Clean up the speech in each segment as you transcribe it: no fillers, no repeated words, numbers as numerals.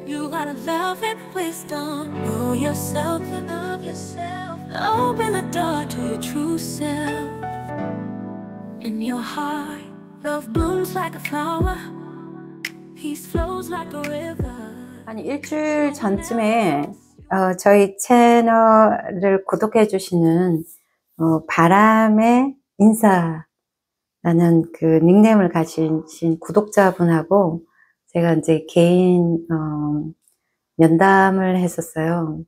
You gotta love and wisdom. Know yourself and love yourself. Open the door to your true self. In your heart, love blooms like a flower. Peace flows like a river. 한 일주일 전쯤에 저희 채널을 구독해 주시는 바람의 인사라는 그 닉네임을 가진 구독자분하고 제가 이제 개인 면담을 했었어요.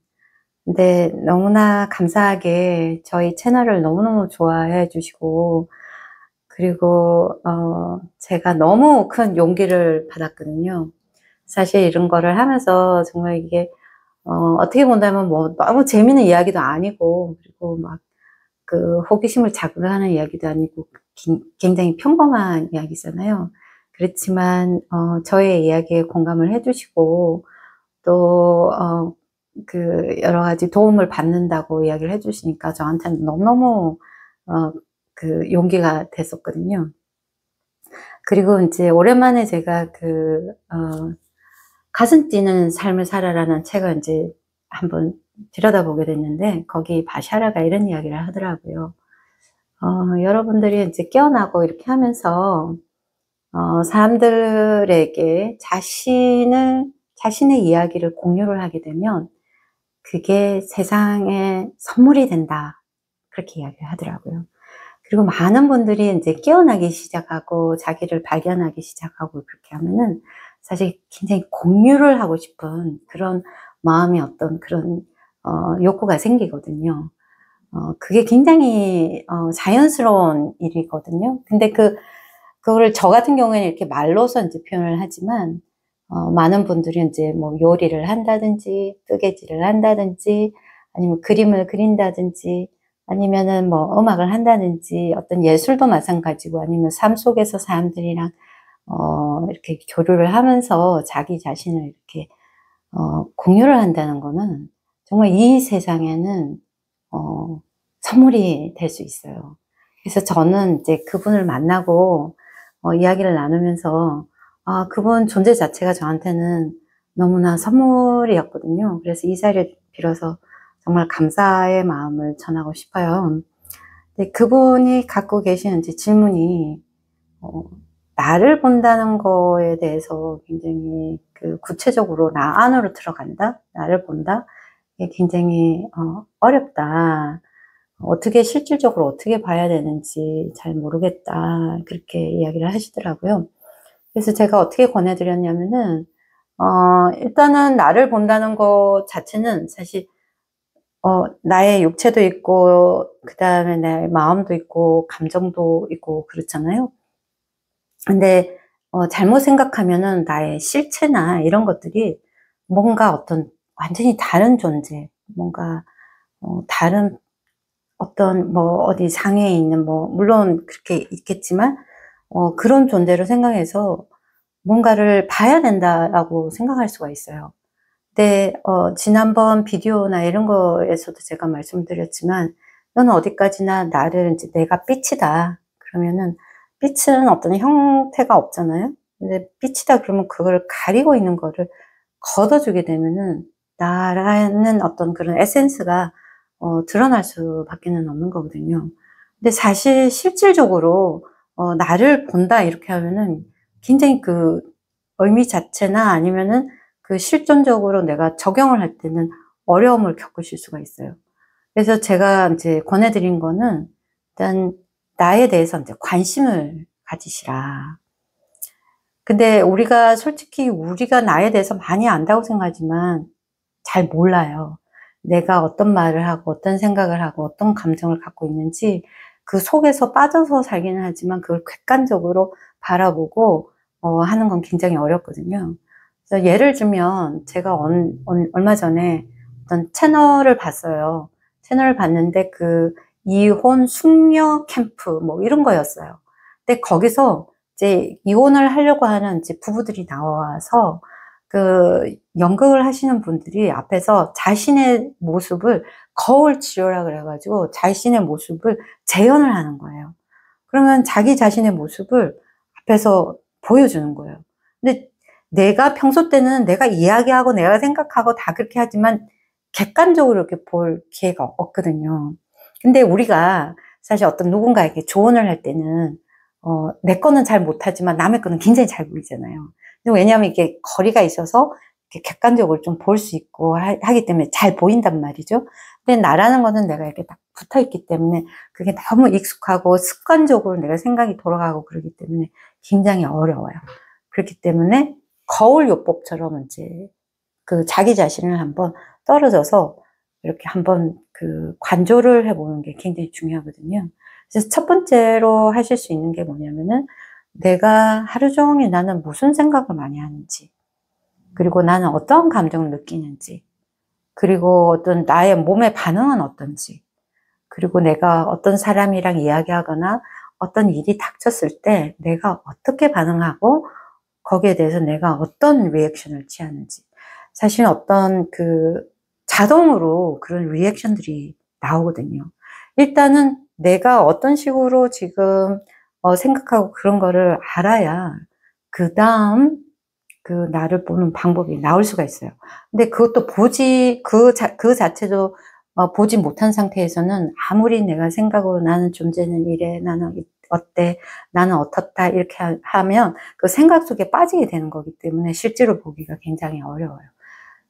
근데 너무나 감사하게 저희 채널을 너무너무 좋아해 주시고, 그리고 제가 너무 큰 용기를 받았거든요. 사실 이런 거를 하면서 정말 이게 어떻게 본다면 뭐 너무 재밌는 이야기도 아니고, 그리고 막 그 호기심을 자극하는 이야기도 아니고 굉장히 평범한 이야기잖아요. 그렇지만 저의 이야기에 공감을 해주시고 또 그 여러 가지 도움을 받는다고 이야기를 해주시니까 저한테는 너무너무 그 용기가 됐었거든요. 그리고 이제 오랜만에 제가 그 가슴 뛰는 삶을 살아라는 책을 이제 한번 들여다보게 됐는데, 거기 바샤라가 이런 이야기를 하더라고요. 여러분들이 이제 깨어나고 이렇게 하면서 사람들에게 자신의 이야기를 공유를 하게 되면 그게 세상에 선물이 된다, 그렇게 이야기를 하더라고요. 그리고 많은 분들이 이제 깨어나기 시작하고 자기를 발견하기 시작하고 그렇게 하면은 사실 굉장히 공유를 하고 싶은 그런 마음이, 어떤 그런 욕구가 생기거든요. 그게 굉장히 자연스러운 일이거든요. 근데 그거를 저 같은 경우에는 이렇게 말로서 이제 표현을 하지만 많은 분들이 이제 뭐 요리를 한다든지 뜨개질을 한다든지 아니면 그림을 그린다든지 아니면은 뭐 음악을 한다든지 어떤 예술도 마찬가지고, 아니면 삶 속에서 사람들이랑 이렇게 교류를 하면서 자기 자신을 이렇게 공유를 한다는 거는 정말 이 세상에는 선물이 될 수 있어요. 그래서 저는 이제 그분을 만나고 이야기를 나누면서 그분 존재 자체가 저한테는 너무나 선물이었거든요. 그래서 이 자리를 빌어서 정말 감사의 마음을 전하고 싶어요. 근데 그분이 갖고 계시는 이제 질문이 나를 본다는 거에 대해서 굉장히 그 구체적으로 나 안으로 들어간다? 나를 본다? 이게 굉장히 어렵다. 어떻게 실질적으로 어떻게 봐야 되는지 잘 모르겠다, 그렇게 이야기를 하시더라고요. 그래서 제가 어떻게 권해드렸냐면은 일단은 나를 본다는 것 자체는 사실 나의 육체도 있고 그 다음에 내 마음도 있고 감정도 있고 그렇잖아요. 근데 잘못 생각하면은 나의 실체나 이런 것들이 뭔가 어떤 완전히 다른 존재, 뭔가 다른 어떤 뭐 어디 상해에 있는, 뭐 물론 그렇게 있겠지만 그런 존재로 생각해서 뭔가를 봐야 된다라고 생각할 수가 있어요. 근데 지난번 비디오나 이런 거에서도 제가 말씀드렸지만, 너는 어디까지나 나를 이제 내가 빛이다 그러면은, 빛은 어떤 형태가 없잖아요. 근데 빛이다 그러면 그걸 가리고 있는 거를 걷어주게 되면은 나라는 어떤 그런 에센스가 드러날 수밖에는 없는 거거든요. 근데 사실 실질적으로 나를 본다 이렇게 하면은 굉장히 그 의미 자체나 아니면은 그 실존적으로 내가 적용을 할 때는 어려움을 겪으실 수가 있어요. 그래서 제가 이제 권해드린 거는 일단 나에 대해서 이제 관심을 가지시라. 근데 솔직히 우리가 나에 대해서 많이 안다고 생각하지만 잘 몰라요. 내가 어떤 말을 하고 어떤 생각을 하고 어떤 감정을 갖고 있는지 그 속에서 빠져서 살기는 하지만 그걸 객관적으로 바라보고 하는 건 굉장히 어렵거든요. 그래서 예를 들면 제가 얼마 전에 어떤 채널을 봤어요. 채널을 봤는데 그 이혼 숙녀 캠프 뭐 이런 거였어요. 근데 거기서 이제 이혼을 하려고 하는 이제 부부들이 나와서 그 연극을 하시는 분들이 앞에서 자신의 모습을, 거울 치료라 그래가지고 자신의 모습을 재현을 하는 거예요. 그러면 자기 자신의 모습을 앞에서 보여주는 거예요. 근데 내가 평소 때는 내가 이야기하고 내가 생각하고 다 그렇게 하지만 객관적으로 이렇게 볼 기회가 없거든요. 근데 우리가 사실 어떤 누군가에게 조언을 할 때는 내 거는 잘 못하지만 남의 거는 굉장히 잘 보이잖아요. 왜냐하면 이게 거리가 있어서 이렇게 객관적으로 좀 볼 수 있고 하기 때문에 잘 보인단 말이죠. 근데 나라는 거는 내가 이렇게 딱 붙어 있기 때문에 그게 너무 익숙하고 습관적으로 내가 생각이 돌아가고 그러기 때문에 굉장히 어려워요. 그렇기 때문에 거울요법처럼 이제 그 자기 자신을 한번 떨어져서 이렇게 한번 그 관조를 해보는 게 굉장히 중요하거든요. 그래서 첫 번째로 하실 수 있는 게 뭐냐면은 내가 하루 종일 나는 무슨 생각을 많이 하는지, 그리고 나는 어떤 감정을 느끼는지, 그리고 어떤 나의 몸의 반응은 어떤지, 그리고 내가 어떤 사람이랑 이야기하거나 어떤 일이 닥쳤을 때 내가 어떻게 반응하고 거기에 대해서 내가 어떤 리액션을 취하는지. 사실 어떤 그 자동으로 그런 리액션들이 나오거든요. 일단은 내가 어떤 식으로 지금 생각하고 그런 거를 알아야 그 다음 그 나를 보는 방법이 나올 수가 있어요. 근데 그것도 그 자체도 보지 못한 상태에서는 아무리 내가 생각으로 나는 존재는 이래, 나는 어때, 나는 어떻다 이렇게 하면 그 생각 속에 빠지게 되는 거기 때문에 실제로 보기가 굉장히 어려워요.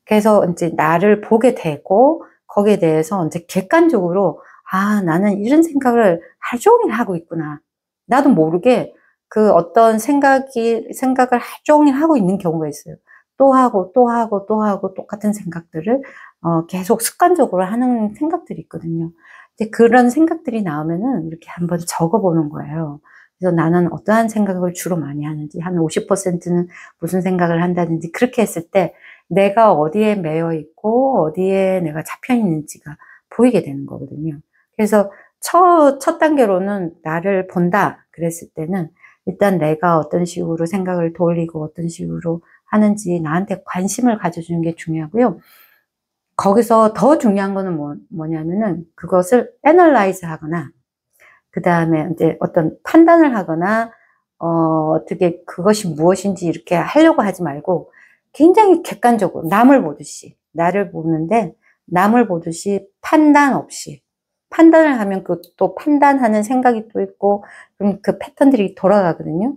그래서 이제 나를 보게 되고 거기에 대해서 이제 객관적으로 나는 이런 생각을 하루 종일 하고 있구나. 나도 모르게 그 어떤 생각을 하루 종일 하고 있는 경우가 있어요. 또 하고 똑같은 생각들을 계속 습관적으로 하는 생각들이 있거든요. 이제 그런 생각들이 나오면은 이렇게 한번 적어보는 거예요. 그래서 나는 어떠한 생각을 주로 많이 하는지, 한 50%는 무슨 생각을 한다든지, 그렇게 했을 때 내가 어디에 매여 있고 어디에 내가 잡혀 있는지가 보이게 되는 거거든요. 그래서 첫 단계로는 나를 본다 그랬을 때는 일단 내가 어떤 식으로 생각을 돌리고 어떤 식으로 하는지 나한테 관심을 가져주는 게 중요하고요. 거기서 더 중요한 거는 뭐냐면은 그것을 애널라이즈 하거나 그 다음에 이제 어떤 판단을 하거나 어떻게 그것이 무엇인지 이렇게 하려고 하지 말고 굉장히 객관적으로 남을 보듯이, 나를 보는데 남을 보듯이 판단 없이, 판단을 하면 그 또 판단하는 생각이 또 있고 그럼 그 패턴들이 돌아가거든요.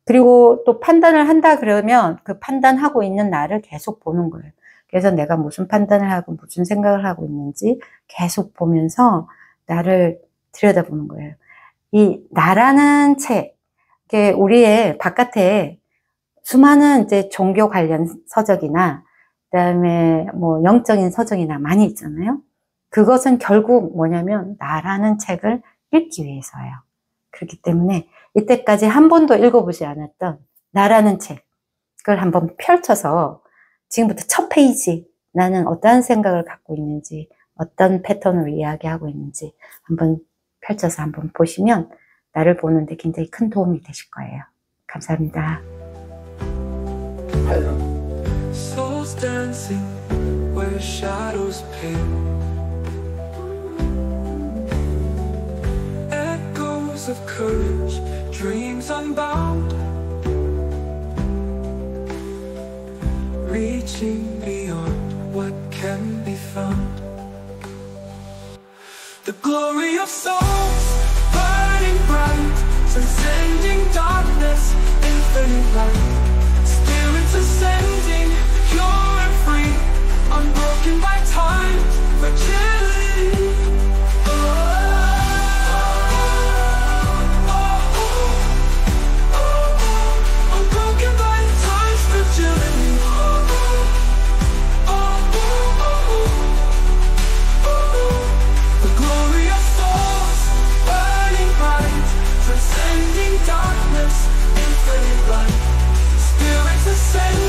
그리고 또 판단을 한다 그러면 그 판단하고 있는 나를 계속 보는 거예요. 그래서 내가 무슨 판단을 하고 무슨 생각을 하고 있는지 계속 보면서 나를 들여다보는 거예요. 이 나라는 책, 우리의 바깥에 수많은 이제 종교 관련 서적이나 그다음에 뭐 영적인 서적이나 많이 있잖아요. 그것은 결국 뭐냐면 나라는 책을 읽기 위해서예요. 그렇기 때문에 이때까지 한 번도 읽어보지 않았던 나라는 책, 그걸 한번 펼쳐서 지금부터 첫 페이지, 나는 어떠한 생각을 갖고 있는지, 어떤 패턴으로 이야기하고 있는지 한번 펼쳐서 한번 보시면 나를 보는데 굉장히 큰 도움이 되실 거예요. 감사합니다. Souls dancing where shadows pale, echoes of courage, dreams unbound, reaching beyond what can be found. The glory of souls burning bright, transcending darkness, infinite light. Spirits ascending, pure and free, unbroken by time's fragility. Unbroken by time's fragility. The glory of souls burning bright, transcending darkness, infinite light. Spirits ascend.